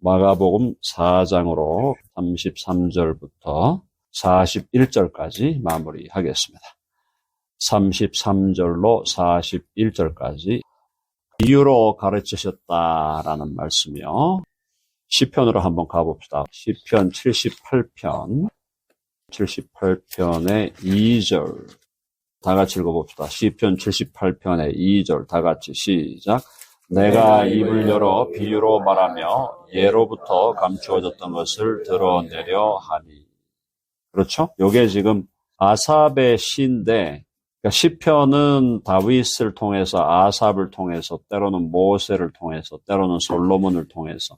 마가복음 4장으로 33절부터 41절까지 마무리하겠습니다. 33절로 41절까지 비유로 가르치셨다라는 말씀이요. 시편으로 한번 가봅시다. 시편 78편의 2절 다 같이 읽어봅시다. 시편 78편의 2절 다 같이 시작. 내가 입을 열어 비유로 말하며 예로부터 감추어졌던 것을 드러내려 하니. 그렇죠? 요게 지금 아삽의 시인데, 그러니까 시편은 다윗을 통해서, 아삽을 통해서, 때로는 모세를 통해서, 때로는 솔로몬을 통해서,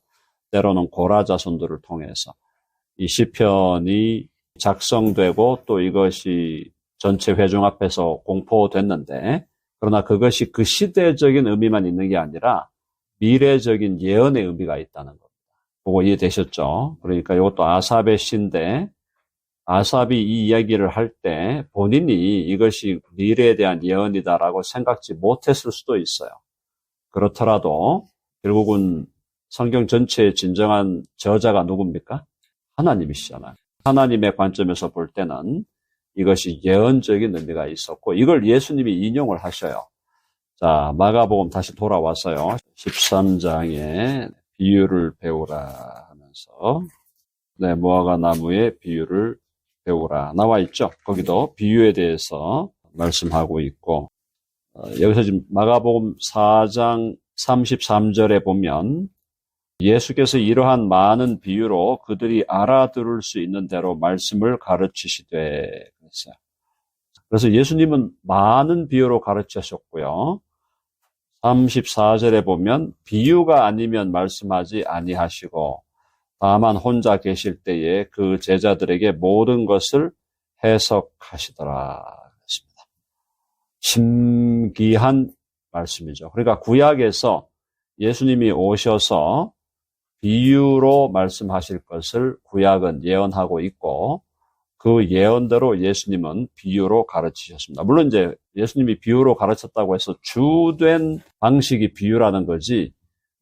때로는 고라 자손들을 통해서 이 시편이 작성되고 또 이것이 전체 회중 앞에서 공포됐는데, 그러나 그것이 그 시대적인 의미만 있는 게 아니라 미래적인 예언의 의미가 있다는 겁니다. 그거 이해되셨죠? 그러니까 이것도 아삽의 시인데, 아삽이 이 이야기를 할 때 본인이 이것이 미래에 대한 예언이다라고 생각지 못했을 수도 있어요. 그렇더라도 결국은 성경 전체의 진정한 저자가 누굽니까? 하나님이시잖아요. 하나님의 관점에서 볼 때는 이것이 예언적인 의미가 있었고, 이걸 예수님이 인용을 하셔요. 자, 마가복음 다시 돌아와서요. 13장에 비유를 배우라 하면서, 네, 무화과 나무의 비유를 배우라 나와 있죠. 거기도 비유에 대해서 말씀하고 있고, 여기서 지금 마가복음 4장 33절에 보면 예수께서 이러한 많은 비유로 그들이 알아들을 수 있는 대로 말씀을 가르치시되 그랬어요. 그래서 예수님은 많은 비유로 가르치셨고요. 34절에 보면 비유가 아니면 말씀하지 아니하시고 다만 혼자 계실 때에 그 제자들에게 모든 것을 해석하시더라 그랬습니다. 신기한 말씀이죠. 그러니까 구약에서 예수님이 오셔서 비유로 말씀하실 것을 구약은 예언하고 있고, 그 예언대로 예수님은 비유로 가르치셨습니다. 물론 이제 예수님이 비유로 가르쳤다고 해서 주된 방식이 비유라는 거지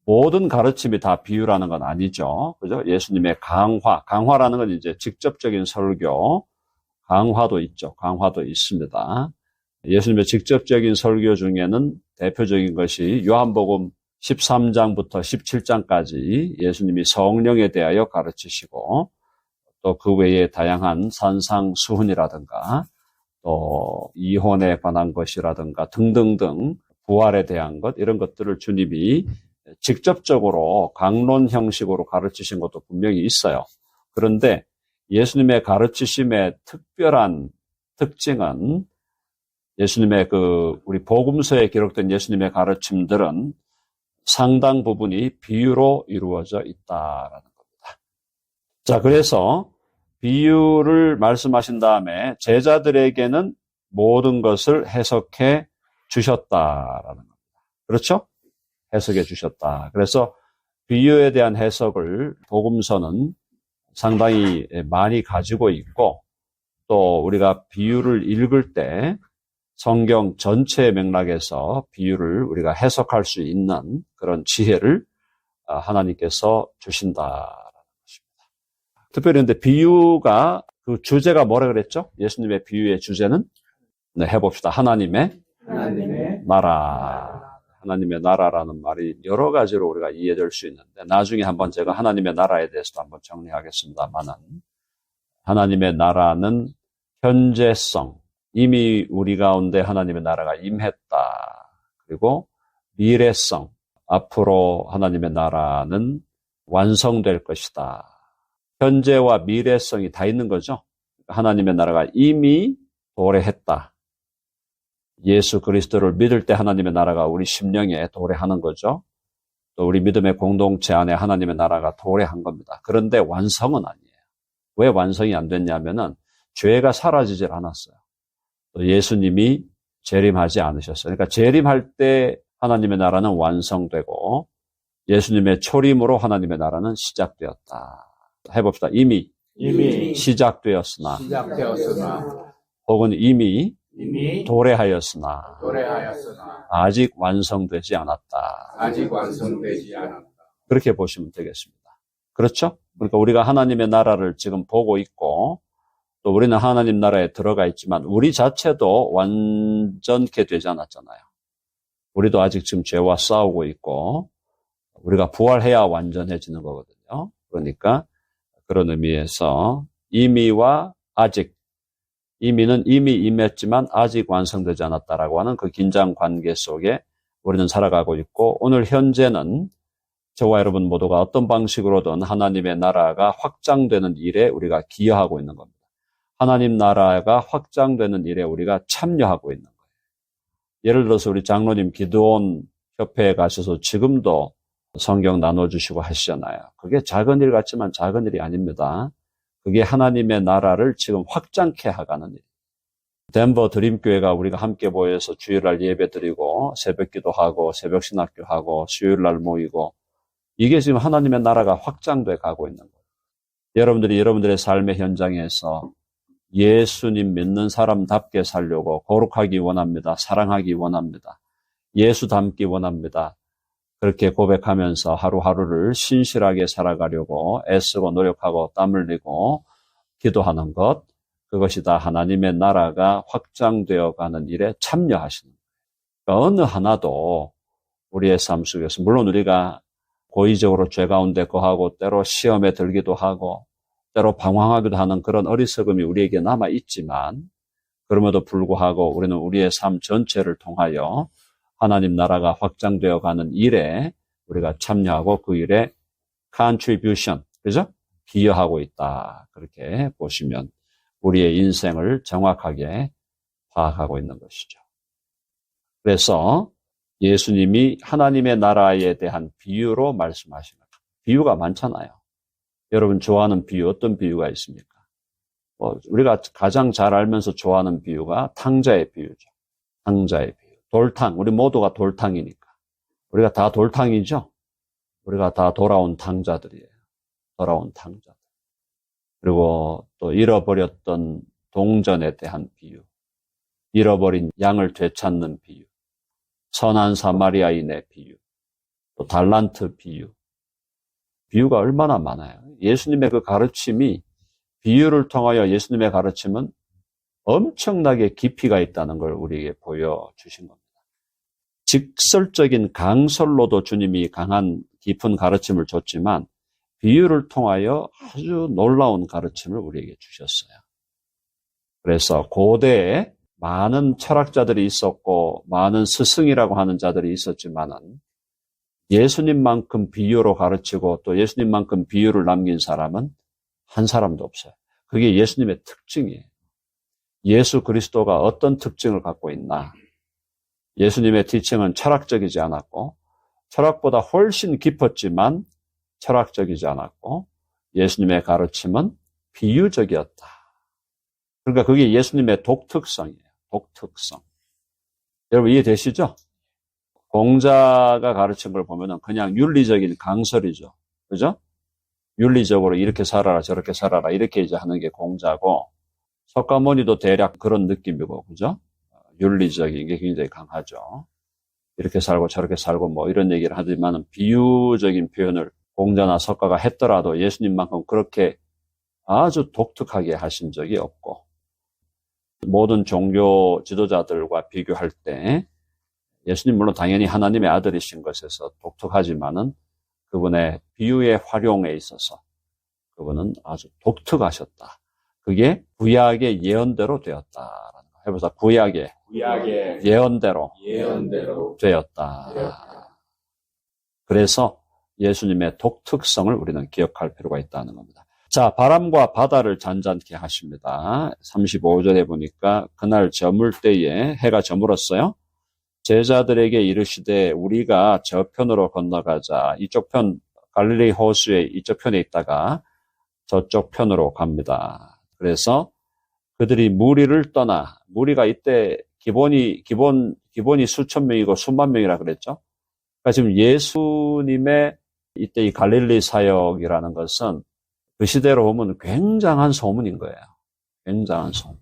모든 가르침이 다 비유라는 건 아니죠. 그죠? 예수님의 강화라는 건 이제 직접적인 설교, 강화도 있죠. 강화도 있습니다. 예수님의 직접적인 설교 중에는 대표적인 것이 요한복음 13장부터 17장까지 예수님이 성령에 대하여 가르치시고, 또 그 외에 다양한 산상수훈이라든가 또 이혼에 관한 것이라든가 등등등 부활에 대한 것, 이런 것들을 주님이 직접적으로 강론 형식으로 가르치신 것도 분명히 있어요. 그런데 예수님의 가르치심의 특별한 특징은 예수님의 우리 복음서에 기록된 예수님의 가르침들은 상당 부분이 비유로 이루어져 있다라는 겁니다. 자, 그래서 비유를 말씀하신 다음에 제자들에게는 모든 것을 해석해 주셨다라는 겁니다. 그렇죠? 해석해 주셨다. 그래서 비유에 대한 해석을 복음서는 상당히 많이 가지고 있고, 또 우리가 비유를 읽을 때 성경 전체의 맥락에서 비유를 우리가 해석할 수 있는 그런 지혜를 하나님께서 주신다라는 것입니다. 특별히 근데 비유가 그 주제가 뭐라 그랬죠? 예수님의 비유의 주제는? 네, 해봅시다. 하나님의 나라. 하나님의 나라라는 말이 여러 가지로 우리가 이해될 수 있는데, 나중에 한번 제가 하나님의 나라에 대해서도 한번 정리하겠습니다만은, 하나님의 나라는 현재성, 이미 우리 가운데 하나님의 나라가 임했다. 그리고 미래성, 앞으로 하나님의 나라는 완성될 것이다. 현재와 미래성이 다 있는 거죠. 하나님의 나라가 이미 도래했다. 예수 그리스도를 믿을 때 하나님의 나라가 우리 심령에 도래하는 거죠. 또 우리 믿음의 공동체 안에 하나님의 나라가 도래한 겁니다. 그런데 완성은 아니에요. 왜 완성이 안 됐냐면은 죄가 사라지질 않았어요. 또 예수님이 재림하지 않으셨어요. 그러니까 재림할 때 하나님의 나라는 완성되고 예수님의 초림으로 하나님의 나라는 시작되었다. 해봅시다. 이미 시작되었으나 혹은 이미 도래하였으나 아직 완성되지 않았다. 그렇게 보시면 되겠습니다. 그렇죠? 그러니까 우리가 하나님의 나라를 지금 보고 있고 또 우리는 하나님 나라에 들어가 있지만 우리 자체도 완전케 되지 않았잖아요. 우리도 아직 지금 죄와 싸우고 있고 우리가 부활해야 완전해지는 거거든요. 그러니까 그런 의미에서 이미와 아직, 이미는 이미 임했지만 아직 완성되지 않았다라고 하는 그 긴장 관계 속에 우리는 살아가고 있고 오늘 현재는 저와 여러분 모두가 어떤 방식으로든 하나님의 나라가 확장되는 일에 우리가 기여하고 있는 겁니다. 하나님 나라가 확장되는 일에 우리가 참여하고 있는 거예요. 예를 들어서 우리 장로님 기도원 협회에 가셔서 지금도 성경 나눠주시고 하시잖아요. 그게 작은 일 같지만 작은 일이 아닙니다. 그게 하나님의 나라를 지금 확장케 하가는 일. 덴버 드림교회가 우리가 함께 모여서 주일날 예배드리고 새벽 기도하고 새벽 신학교하고 수요일날 모이고 이게 지금 하나님의 나라가 확장돼 가고 있는 거예요. 여러분들이 여러분들의 삶의 현장에서 예수님 믿는 사람답게 살려고 거룩하기 원합니다. 사랑하기 원합니다. 예수 닮기 원합니다. 그렇게 고백하면서 하루하루를 신실하게 살아가려고 애쓰고 노력하고 땀 흘리고 기도하는 것, 그것이 다 하나님의 나라가 확장되어 가는 일에 참여하시는 거예요. 그러니까 어느 하나도 우리의 삶 속에서 물론 우리가 고의적으로 죄 가운데 거하고 때로 시험에 들기도 하고 때로 방황하기도 하는 그런 어리석음이 우리에게 남아있지만 그럼에도 불구하고 우리는 우리의 삶 전체를 통하여 하나님 나라가 확장되어 가는 일에 우리가 참여하고 그 일에 contribution, 그죠? 기여하고 있다. 그렇게 보시면 우리의 인생을 정확하게 파악하고 있는 것이죠. 그래서 예수님이 하나님의 나라에 대한 비유로 말씀하신 것. 비유가 많잖아요. 여러분 좋아하는 비유 어떤 비유가 있습니까? 우리가 가장 잘 알면서 좋아하는 비유가 탕자의 비유죠. 탕자의 비유. 돌탕, 우리 모두가 돌탕이니까. 우리가 다 돌탕이죠? 우리가 다 돌아온 탕자들이에요. 돌아온 탕자들. 그리고 또 잃어버렸던 동전에 대한 비유. 잃어버린 양을 되찾는 비유. 선한 사마리아인의 비유. 또 달란트 비유. 비유가 얼마나 많아요. 예수님의 그 가르침이 비유를 통하여 예수님의 가르침은 엄청나게 깊이가 있다는 걸 우리에게 보여주신 겁니다. 직설적인 강설로도 주님이 강한 깊은 가르침을 줬지만 비유를 통하여 아주 놀라운 가르침을 우리에게 주셨어요. 그래서 고대에 많은 철학자들이 있었고 많은 스승이라고 하는 자들이 있었지만은 예수님만큼 비유로 가르치고 또 예수님만큼 비유를 남긴 사람은 한 사람도 없어요. 그게 예수님의 특징이에요. 예수 그리스도가 어떤 특징을 갖고 있나? 예수님의 티칭은 철학적이지 않았고 철학보다 훨씬 깊었지만 철학적이지 않았고 예수님의 가르침은 비유적이었다. 그러니까 그게 예수님의 독특성이에요. 독특성. 여러분 이해되시죠? 공자가 가르친 걸 보면은 그냥 윤리적인 강설이죠. 그죠? 윤리적으로 이렇게 살아라 저렇게 살아라 이렇게 이제 하는 게 공자고 석가모니도 대략 그런 느낌이고 그죠? 윤리적인 게 굉장히 강하죠. 이렇게 살고 저렇게 살고 뭐 이런 얘기를 하지만 비유적인 표현을 공자나 석가가 했더라도 예수님만큼 그렇게 아주 독특하게 하신 적이 없고 모든 종교 지도자들과 비교할 때 예수님 물론 당연히 하나님의 아들이신 것에서 독특하지만은 그분의 비유의 활용에 있어서 그분은 아주 독특하셨다. 그게 구약의 예언대로 되었다라는 거. 해보자. 구약의 예언대로 되었다. 그래서 예수님의 독특성을 우리는 기억할 필요가 있다는 겁니다. 자, 바람과 바다를 잔잔케 하십니다. 35절에 보니까 그날 저물 때에 해가 저물었어요. 제자들에게 이르시되 우리가 저편으로 건너가자. 이쪽 편 갈릴리 호수의 이쪽 편에 있다가 저쪽 편으로 갑니다. 그래서 그들이 무리를 떠나 무리가 이때 기본이 수천 명이고 수만 명이라 그랬죠. 그러니까 지금 예수님의 이때 이 갈릴리 사역이라는 것은 그 시대로 보면 굉장한 소문인 거예요. 굉장한 소문.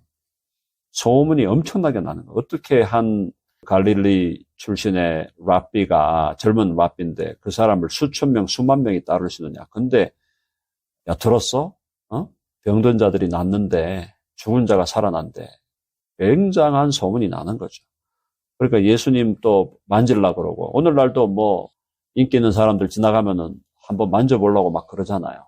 소문이 엄청나게 나는 거예요. 어떻게 한 갈릴리 출신의 랍비가 젊은 랍비인데 그 사람을 수천 명, 수만 명이 따를 수 있느냐. 근데 야, 들었어? 병든 자들이 낫는데 죽은 자가 살아난대. 굉장한 소문이 나는 거죠. 그러니까 예수님 또 만지려고 그러고, 오늘날도 뭐 인기 있는 사람들 지나가면은 한번 만져보려고 막 그러잖아요.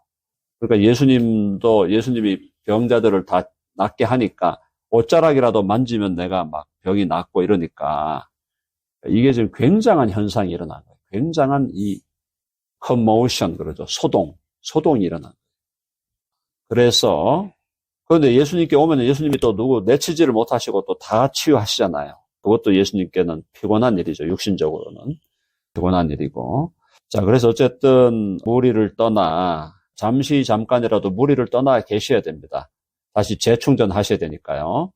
그러니까 예수님이 병자들을 다 낫게 하니까 옷자락이라도 만지면 내가 막 병이 낫고 이러니까 이게 지금 굉장한 현상이 일어난 거예요. 굉장한 이 commotion 그러죠. 소동이 일어난 거예요. 그래서 그런데 예수님께 오면 예수님이 또 누구 내치지를 못하시고 또 다 치유하시잖아요. 그것도 예수님께는 피곤한 일이죠. 육신적으로는 피곤한 일이고. 자, 그래서 어쨌든 무리를 떠나 잠깐이라도 무리를 떠나 계셔야 됩니다. 다시 재충전하셔야 되니까요.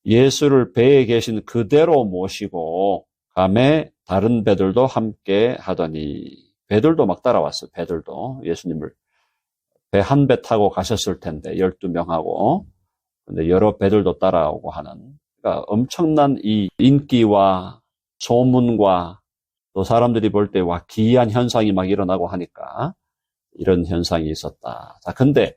예수를 배에 계신 그대로 모시고 감에 다른 배들도 함께 하더니, 배들도 막 따라왔어요. 배들도 예수님을 배 한 배 타고 가셨을 텐데 12명하고 근데 여러 배들도 따라오고 하는, 그러니까 엄청난 이 인기와 소문과 또 사람들이 볼 때 와 기이한 현상이 막 일어나고 하니까 이런 현상이 있었다. 자, 근데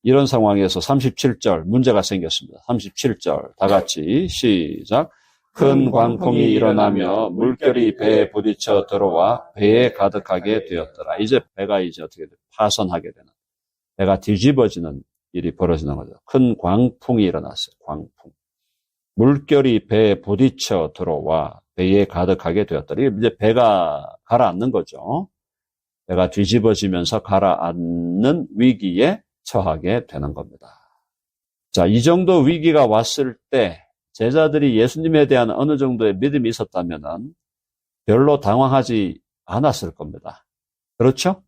이런 상황에서 37절 문제가 생겼습니다. 37절 다 같이 시작. 큰 광풍이 일어나며 물결이 배에 부딪혀 들어와 배에 가득하게 되었더라. 이제 배가 이제 어떻게 돼? 파손하게 되는, 배가 뒤집어지는 일이 벌어지는 거죠. 큰 광풍이 일어났어요. 광풍. 물결이 배에 부딪혀 들어와 배에 가득하게 되었더라. 이제 배가 가라앉는 거죠. 배가 뒤집어지면서 가라앉는 위기에 처하게 되는 겁니다. 자, 이 정도 위기가 왔을 때 제자들이 예수님에 대한 어느 정도의 믿음이 있었다면 별로 당황하지 않았을 겁니다. 그렇죠?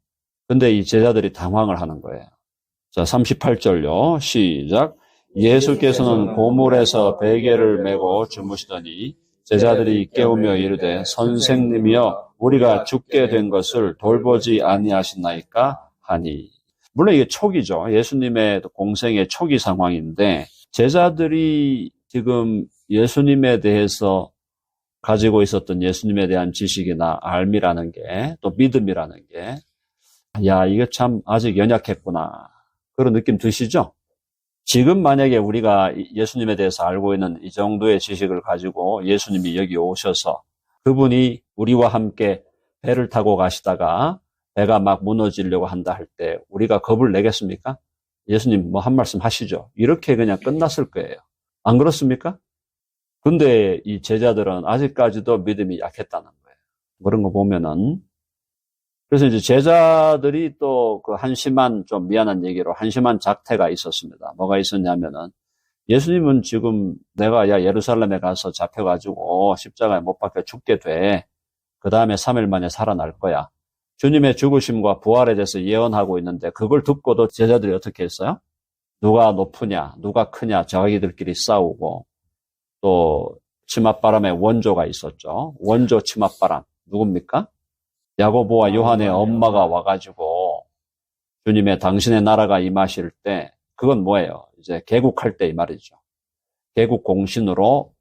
근데 이 제자들이 당황을 하는 거예요. 자, 38절요. 시작. 예수께서는 고물에서 베개를 메고 주무시더니 제자들이 깨우며 이르되 선생님이여 우리가 죽게 된 것을 돌보지 아니하시나이까 하니. 물론 이게 초기죠. 예수님의 공생의 초기 상황인데 제자들이 지금 예수님에 대해서 가지고 있었던 예수님에 대한 지식이나 알미라는 게, 또 믿음이라는 게, 야, 이게 참 아직 연약했구나. 그런 느낌 드시죠? 지금 만약에 우리가 예수님에 대해서 알고 있는 이 정도의 지식을 가지고 예수님이 여기 오셔서 그분이 우리와 함께 배를 타고 가시다가 배가 막 무너지려고 한다 할 때 우리가 겁을 내겠습니까? 예수님 뭐 한 말씀 하시죠. 이렇게 그냥 끝났을 거예요. 안 그렇습니까? 근데 이 제자들은 아직까지도 믿음이 약했다는 거예요. 그런 거 보면은. 그래서 이제 제자들이 또 그 한심한, 좀 미안한 얘기로 한심한 작태가 있었습니다. 뭐가 있었냐면은 예수님은 지금 내가 예루살렘에 가서 잡혀가지고 십자가에 못 박혀 죽게 돼. 그 다음에 3일 만에 살아날 거야. 주님의 죽으심과 부활에 대해서 예언하고 있는데 그걸 듣고도 제자들이 어떻게 했어요? 누가 높으냐, 누가 크냐, 자기들끼리 싸우고 또 치맛바람에 원조가 있었죠. 원조 치맛바람. 누굽니까? 야고보와 요한의 엄마가 와가지고 주님의 당신의 나라가 임하실 때 그건 뭐예요? 이제 개국할 때 이 말이죠. 개국 공신으로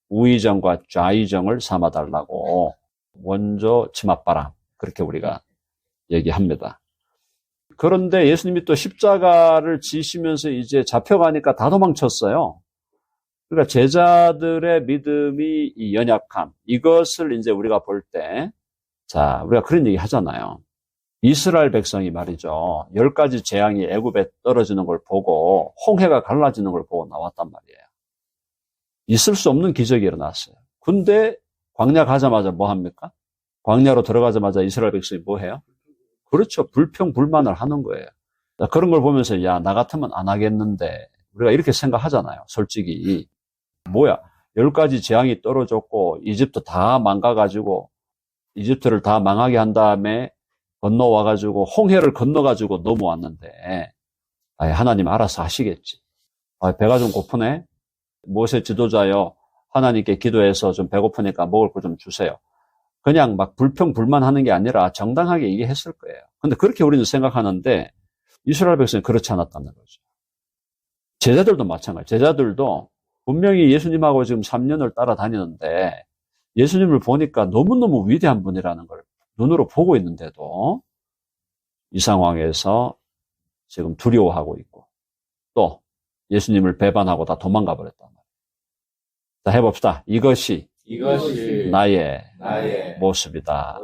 우의정과 좌의정을 삼아달라고 원조 치맛바람 그렇게 우리가 얘기합니다. 그런데 예수님이 또 십자가를 지시면서 이제 잡혀가니까 다 도망쳤어요. 그러니까 제자들의 믿음이 이 연약함, 이것을 이제 우리가 볼 때, 자, 우리가 그런 얘기 하잖아요. 이스라엘 백성이 말이죠. 10가지 재앙이 애굽에 떨어지는 걸 보고 홍해가 갈라지는 걸 보고 나왔단 말이에요. 있을 수 없는 기적이 일어났어요. 근데 광야 가자마자 뭐 합니까? 광야로 들어가자마자 이스라엘 백성이 뭐 해요? 그렇죠. 불평불만을 하는 거예요. 그런 걸 보면서 야, 나 같으면 안 하겠는데 우리가 이렇게 생각하잖아요. 솔직히. 뭐야, 10가지 재앙이 떨어졌고 이집트 다 망가가지고 이집트를 다 망하게 한 다음에 건너와가지고 홍해를 건너가지고 넘어왔는데 하나님 알아서 하시겠지. 배가 좀 고프네. 모세 지도자여 하나님께 기도해서 좀 배고프니까 먹을 거 좀 주세요. 그냥 막 불평불만하는 게 아니라 정당하게 얘기했을 거예요. 근데 그렇게 우리는 생각하는데 이스라엘 백성이 그렇지 않았다는 거죠. 제자들도 마찬가지예요. 제자들도 분명히 예수님하고 지금 3년을 따라다니는데 예수님을 보니까 너무너무 위대한 분이라는 걸 눈으로 보고 있는데도 이 상황에서 지금 두려워하고 있고 또 예수님을 배반하고 다 도망가 버렸단 말이에요. 자, 해봅시다. 이것이 나의 모습이다.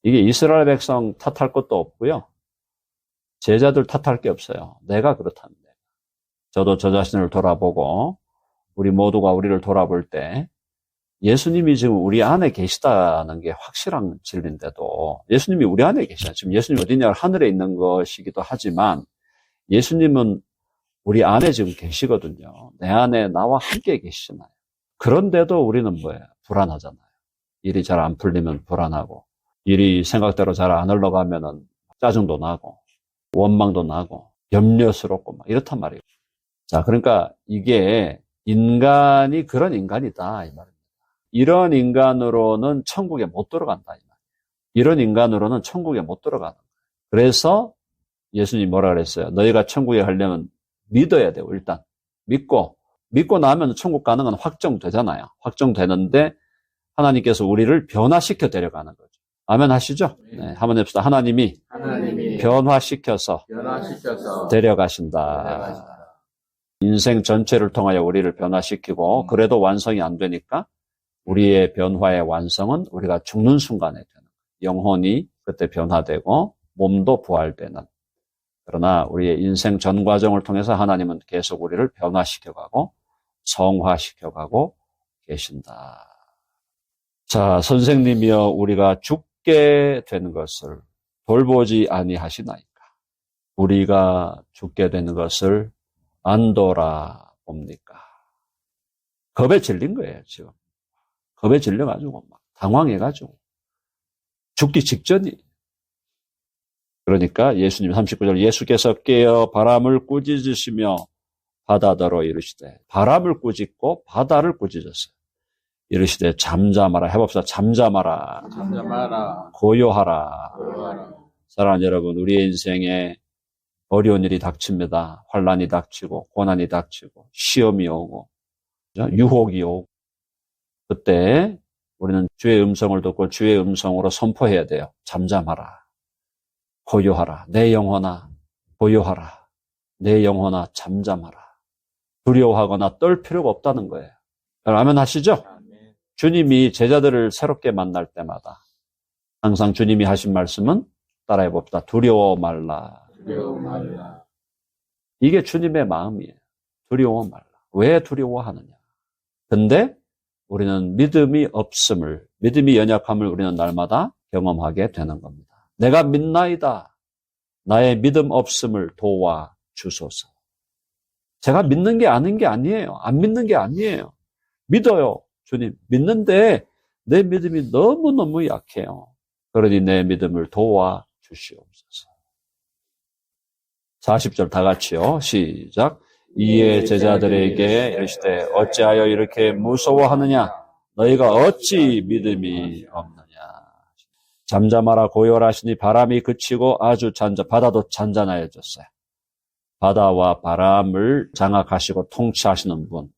이게 이스라엘 백성 탓할 것도 없고요. 제자들 탓할 게 없어요. 내가 그렇답니다. 저도 저 자신을 돌아보고 우리 모두가 우리를 돌아볼 때 예수님이 지금 우리 안에 계시다는 게 확실한 진리인데도 예수님이 우리 안에 계시다. 지금 예수님 어디냐? 하늘에 있는 것이기도 하지만 예수님은 우리 안에 지금 계시거든요. 내 안에 나와 함께 계시잖아요. 그런데도 우리는 뭐예요? 불안하잖아요. 일이 잘 안 풀리면 불안하고 일이 생각대로 잘 안 흘러가면은 짜증도 나고 원망도 나고 염려스럽고 막 이렇단 말이에요. 자, 그러니까 이게 인간이 그런 인간이다 이 말입니다. 이런 인간으로는 천국에 못 들어간다 이 말이에요. 이런 인간으로는 천국에 못 들어가는 거예요. 그래서 예수님이 뭐라 그랬어요? 너희가 천국에 가려면 믿어야 돼요. 일단 믿고 나면 천국 가는 건 확정되잖아요. 확정되는데 하나님께서 우리를 변화시켜 데려가는 거죠. 아멘 하시죠? 네, 한번 해봅시다. 하나님이 변화시켜서 데려가신다. 인생 전체를 통하여 우리를 변화시키고 그래도 완성이 안 되니까 우리의 변화의 완성은 우리가 죽는 순간에 되는 거예요. 영혼이 그때 변화되고 몸도 부활되는. 그러나 우리의 인생 전 과정을 통해서 하나님은 계속 우리를 변화시켜가고 성화시켜가고 계신다. 자, 선생님이여 우리가 죽게 되는 것을 돌보지 아니하시나이까. 우리가 죽게 되는 것을 안 돌아봅니까? 겁에 질린 거예요, 지금. 겁에 질려가지고 막 당황해가지고 죽기 직전이. 그러니까 예수님 39절 예수께서 깨어 바람을 꾸짖으시며 바다더러 이르시되 바람을 꾸짖고 바다를 꾸짖었어요. 이르시되 잠잠하라. 해봅시다. 잠잠하라. 고요하라. 사랑하는 여러분, 우리의 인생에 어려운 일이 닥칩니다. 환난이 닥치고 고난이 닥치고 시험이 오고 유혹이 오고 그때 우리는 주의 음성을 듣고 주의 음성으로 선포해야 돼요. 잠잠하라. 고요하라. 내 영혼아 고요하라. 내 영혼아 잠잠하라. 두려워하거나 떨 필요가 없다는 거예요. 아멘 하시죠? 주님이 제자들을 새롭게 만날 때마다 항상 주님이 하신 말씀은 따라해 봅시다. 두려워 말라. 이게 주님의 마음이에요. 두려워 말라. 왜 두려워하느냐? 근데 우리는 믿음이 연약함을 우리는 날마다 경험하게 되는 겁니다. 내가 믿나이다. 나의 믿음 없음을 도와주소서. 제가 믿는 게 아닌 게 아니에요. 안 믿는 게 아니에요. 믿어요. 주님 믿는데 내 믿음이 너무너무 약해요. 그러니 내 믿음을 도와주시옵소서. 40절 다 같이요. 시작. 이에 제자들에게 이르시되 어찌하여 이렇게 무서워하느냐? 너희가 어찌 믿음이 없느냐? 잠잠하라 고요하시니 바람이 그치고 아주 바다도 잔잔해졌어요. 바다와 바람을 장악하시고 통치하시는 분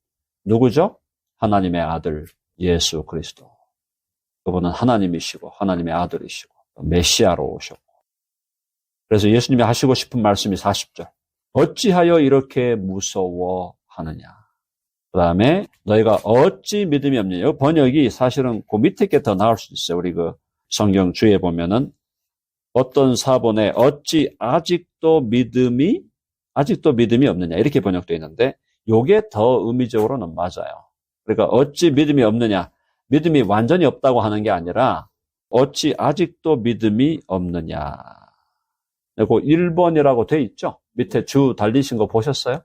누구죠? 하나님의 아들 예수 그리스도. 그분은 하나님이시고 하나님의 아들이시고 메시아로 오셨고. 그래서 예수님이 하시고 싶은 말씀이 40절. 어찌하여 이렇게 무서워하느냐. 그 다음에 너희가 어찌 믿음이 없느냐. 번역이 사실은 그 밑에 게 더 나올 수 있어요. 우리 그 성경 주에 보면은 어떤 사본에 어찌 아직도 믿음이 없느냐 이렇게 번역되어 있는데 이게 더 의미적으로는 맞아요. 그러니까 어찌 믿음이 없느냐. 믿음이 완전히 없다고 하는 게 아니라 어찌 아직도 믿음이 없느냐. 그 1번이라고 돼 있죠? 밑에 주 달리신 거 보셨어요?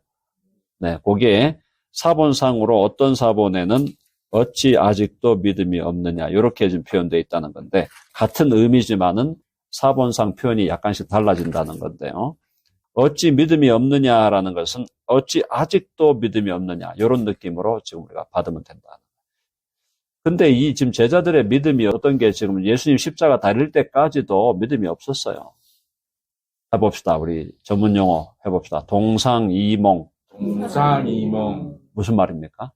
네, 거기에 사본상으로 어떤 사본에는 어찌 아직도 믿음이 없느냐 이렇게 지금 표현되어 있다는 건데 같은 의미지만은 사본상 표현이 약간씩 달라진다는 건데요. 어찌 믿음이 없느냐라는 것은 어찌 아직도 믿음이 없느냐 이런 느낌으로 지금 우리가 받으면 된다. 근데 이 지금 제자들의 믿음이 어떤 게 지금 예수님 십자가 달릴 때까지도 믿음이 없었어요. 해봅시다. 우리 전문 용어 해봅시다. 동상이몽. 무슨 말입니까?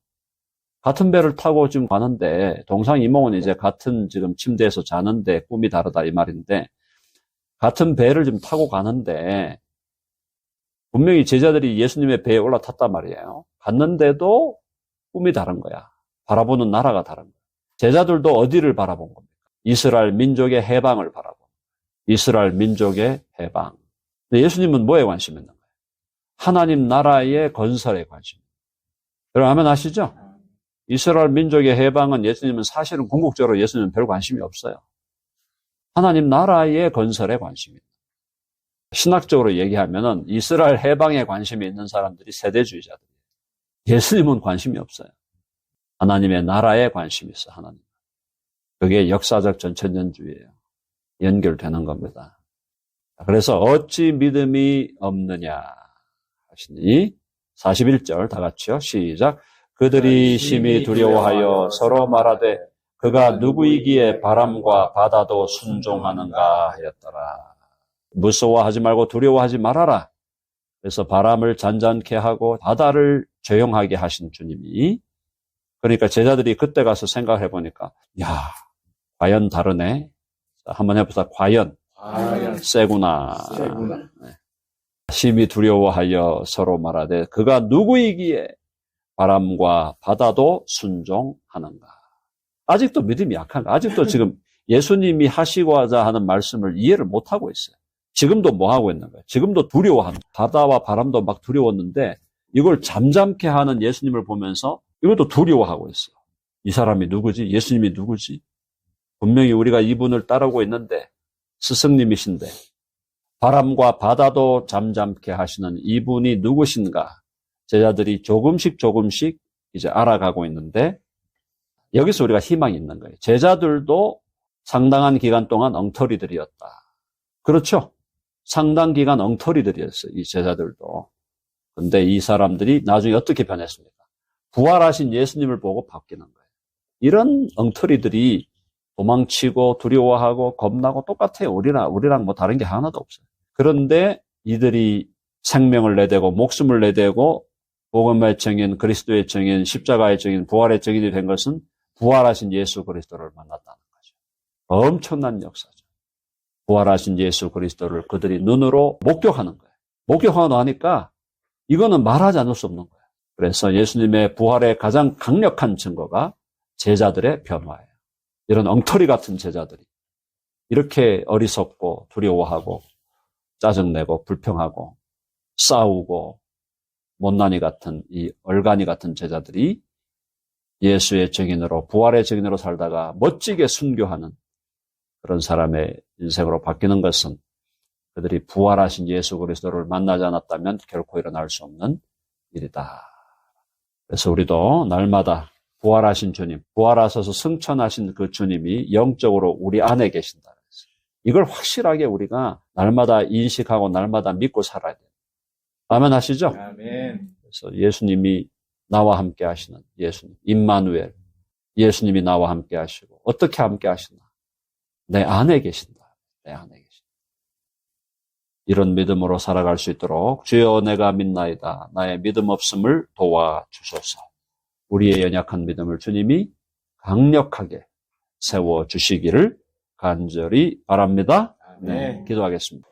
같은 배를 타고 지금 가는데 동상이몽은 이제 같은 지금 침대에서 자는데 꿈이 다르다 이 말인데 같은 배를 지금 타고 가는데 분명히 제자들이 예수님의 배에 올라탔단 말이에요. 갔는데도 꿈이 다른 거야. 바라보는 나라가 다른 거야. 제자들도 어디를 바라본 겁니까? 이스라엘 민족의 해방을 바라본 거야. 이스라엘 민족의 해방. 근데 예수님은 뭐에 관심 있는 거예요? 하나님 나라의 건설에 관심. 여러분 아멘 아시죠? 이스라엘 민족의 해방은 예수님은 사실은 궁극적으로 예수님은 별 관심이 없어요. 하나님 나라의 건설에 관심이 있다. 신학적으로 얘기하면은 이스라엘 해방에 관심이 있는 사람들이 세대주의자들이에요. 예수님은 관심이 없어요. 하나님의 나라에 관심이 있어, 하나님. 그게 역사적 전천년주의예요. 연결되는 겁니다. 그래서 어찌 믿음이 없느냐 하시니 41절 다 같이요. 시작. 그들이 심히 두려워하여 서로 말하되 그가 누구이기에 바람과 바다도 순종하는가 하였더라. 무서워하지 말고 두려워하지 말아라. 그래서 바람을 잔잔케 하고 바다를 조용하게 하신 주님이, 그러니까 제자들이 그때 가서 생각해 보니까 야, 과연 다르네. 자, 한번 해보자. 과연 세구나. 네. 심히 두려워하여 서로 말하되 그가 누구이기에 바람과 바다도 순종하는가. 아직도 믿음이 약한가. 아직도 지금 예수님이 하시고자 하는 말씀을 이해를 못하고 있어요. 지금도 뭐 하고 있는 거예요? 지금도 두려워하는, 바다와 바람도 막 두려웠는데 이걸 잠잠케 하는 예수님을 보면서 이것도 두려워하고 있어요. 이 사람이 누구지? 예수님이 누구지? 분명히 우리가 이분을 따르고 있는데 스승님이신데 바람과 바다도 잠잠케 하시는 이분이 누구신가? 제자들이 조금씩 이제 알아가고 있는데 여기서 우리가 희망이 있는 거예요. 제자들도 상당한 기간 동안 엉터리들이었다. 그렇죠? 상당 기간 엉터리들이었어요. 이 제자들도. 근데 이 사람들이 나중에 어떻게 변했습니까? 부활하신 예수님을 보고 바뀌는 거예요. 이런 엉터리들이 도망치고 두려워하고 겁나고 똑같아요. 우리랑 뭐 다른 게 하나도 없어요. 그런데 이들이 생명을 내대고 목숨을 내대고 복음의 증인, 그리스도의 증인, 십자가의 증인, 부활의 증인이 된 것은 부활하신 예수 그리스도를 만났다는 거죠. 엄청난 역사죠. 부활하신 예수 그리스도를 그들이 눈으로 목격하는 거예요. 목격하고 나니까 이거는 말하지 않을 수 없는 거예요. 그래서 예수님의 부활의 가장 강력한 증거가 제자들의 변화예요. 이런 엉터리 같은 제자들이 이렇게 어리석고 두려워하고 짜증내고 불평하고 싸우고 못난이 같은 이 얼간이 같은 제자들이 예수의 증인으로 부활의 증인으로 살다가 멋지게 순교하는 그런 사람의 인생으로 바뀌는 것은 그들이 부활하신 예수 그리스도를 만나지 않았다면 결코 일어날 수 없는 일이다. 그래서 우리도 날마다 부활하신 주님, 부활하셔서 승천하신 그 주님이 영적으로 우리 안에 계신다. 이걸 확실하게 우리가 날마다 인식하고 날마다 믿고 살아야 돼요. 아멘 하시죠? 아멘. 그래서 예수님이 나와 함께 하시는 예수님, 임마누엘, 예수님이 나와 함께 하시고 어떻게 함께 하시나? 내 안에 계신다. 내 안에 계신다. 이런 믿음으로 살아갈 수 있도록 주여 내가 믿나이다. 나의 믿음 없음을 도와주소서. 우리의 연약한 믿음을 주님이 강력하게 세워주시기를 간절히 바랍니다. 네. 기도하겠습니다.